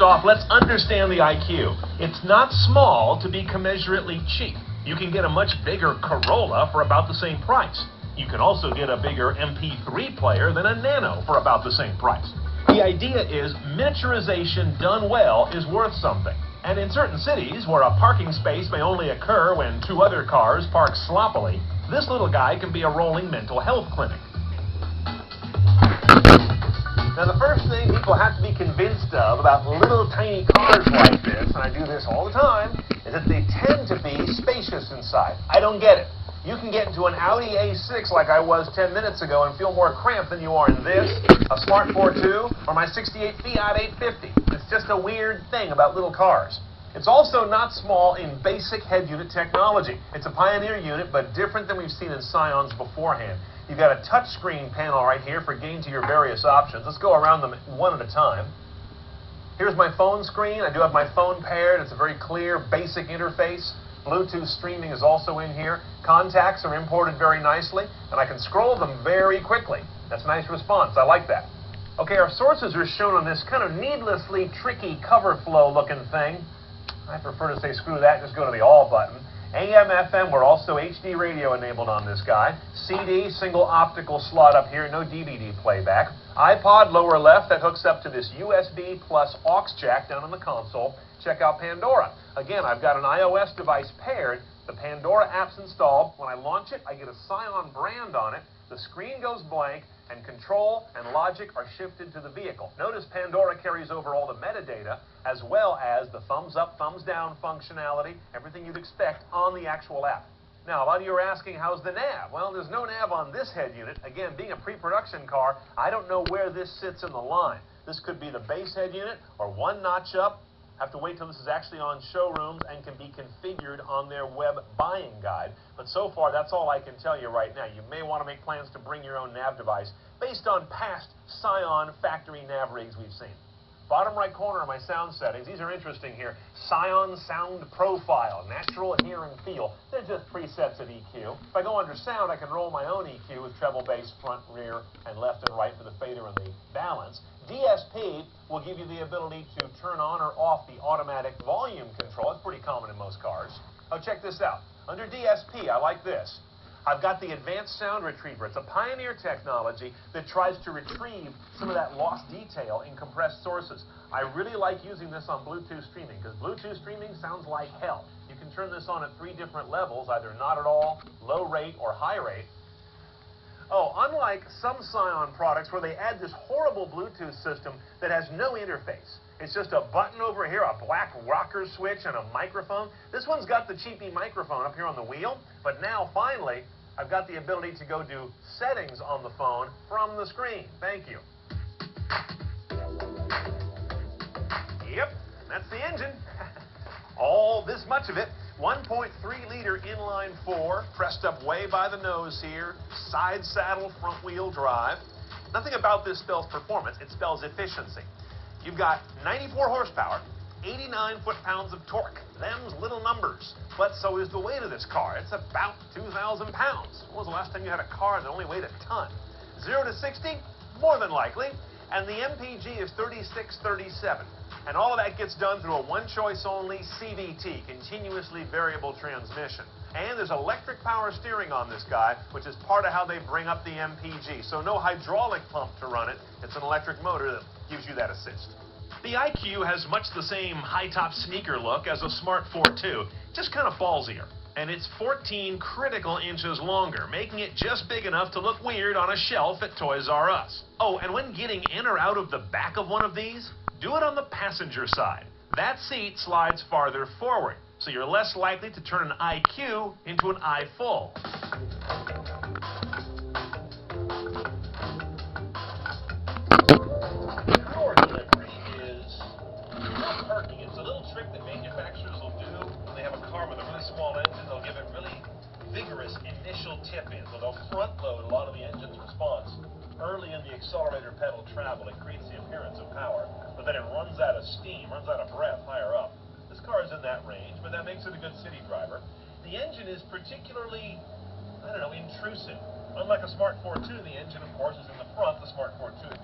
First off, let's understand the IQ. It's not small to be commensurately cheap. You can get a much bigger Corolla for about the same price. You can also get a bigger MP3 player than a Nano for about the same price. The idea is miniaturization done well is worth something. And in certain cities, where a parking space may only occur when two other cars park sloppily, this little guy can be a rolling mental health clinic. Now, the first thing people have to be convinced of about little tiny cars like this, and I do this all the time, is that they tend to be spacious inside. I don't get it. You can get into an Audi A6 like I was 10 minutes ago and feel more cramped than you are in this, a Smart 42, or my 68 Fiat 850. It's just a weird thing about little cars. It's also not small in basic head unit technology. It's a Pioneer unit, but different than we've seen in Scions beforehand. You've got a touchscreen panel right here for getting to your various options. Let's go around them one at a time. Here's my phone screen. I do have my phone paired. It's a very clear, basic interface. Bluetooth streaming is also in here. Contacts are imported very nicely, and I can scroll them very quickly. That's a nice response. I like that. Okay, our sources are shown on this kind of needlessly tricky cover flow looking thing. I prefer to say screw that, just go to the all button. AM, FM, we're also HD radio enabled on this guy. CD, single optical slot up here, no DVD playback. iPod, lower left, that hooks up to this USB plus aux jack down on the console. Check out Pandora. Again, I've got an iOS device paired. The Pandora app's installed. When I launch it, I get a Scion brand on it. The screen goes blank, and control and logic are shifted to the vehicle. Notice Pandora carries over all the metadata, as well as the thumbs up, thumbs down functionality, everything you'd expect on the actual app. Now, a lot of you are asking, how's the nav? Well, there's no nav on this head unit. Again, being a pre-production car, I don't know where this sits in the line. This could be the base head unit or one notch up. Have to wait till this is actually on showrooms and can be configured on their web buying guide. But so far, that's all I can tell you right now. You may want to make plans to bring your own nav device based on past Scion factory nav rigs we've seen. Bottom right corner are my sound settings. These are interesting here. Scion sound profile, natural hear and feel. They're just presets of EQ. If I go under sound, I can roll my own EQ with treble, bass, front, rear, and left and right for the fader and the balance. DSP will give you the ability to turn on or off the automatic volume control. It's pretty common in most cars. Oh, check this out. Under DSP, I like this. I've got the Advanced Sound Retriever. It's a Pioneer technology that tries to retrieve some of that lost detail in compressed sources. I really like using this on Bluetooth streaming because Bluetooth streaming sounds like hell. You can turn this on at 3 different levels, either not at all, low rate, or high rate. Oh, unlike some Scion products where they add this horrible Bluetooth system that has no interface. It's just a button over here, a black rocker switch, and a microphone. This one's got the cheapy microphone up here on the wheel, but now, finally, I've got the ability to go do settings on the phone from the screen. Thank you. Yep, that's the engine. All this much of it. 1.3-liter inline-4, pressed up way by the nose here, side saddle, front wheel drive. Nothing about this spells performance, it spells efficiency. You've got 94 horsepower, 89 foot-pounds of torque. Them's little numbers. But so is the weight of this car. It's about 2,000 pounds. When was the last time you had a car that only weighed a ton? 0 to 60? More than likely. And the MPG is 3637. And all of that gets done through a one-choice-only CVT, continuously variable transmission. And there's electric power steering on this guy, which is part of how they bring up the MPG. So no hydraulic pump to run it. It's an electric motor that gives you that assist. The IQ has much the same high-top sneaker look as a Smart 42, just kind of ballsier. And it's 14 critical inches longer, making it just big enough to look weird on a shelf at Toys R Us. Oh, and when getting in or out of the back of one of these, do it on the passenger side. That seat slides farther forward, so you're less likely to turn an IQ into an I full. Door delivery is not perky. It's a little trick that manufacturers will do when they have a car with a really small engine. They'll give it really vigorous initial tip-in, so they'll front-load a lot of the engine's response early in the accelerator pedal travel. It creates the appearance of power, but then it runs out of steam, runs out of breath higher up. This car is in that range, but that makes it a good city driver. The engine is particularly, intrusive. Unlike a Smart 42, the engine, of course, is in the front. The Smart 42 is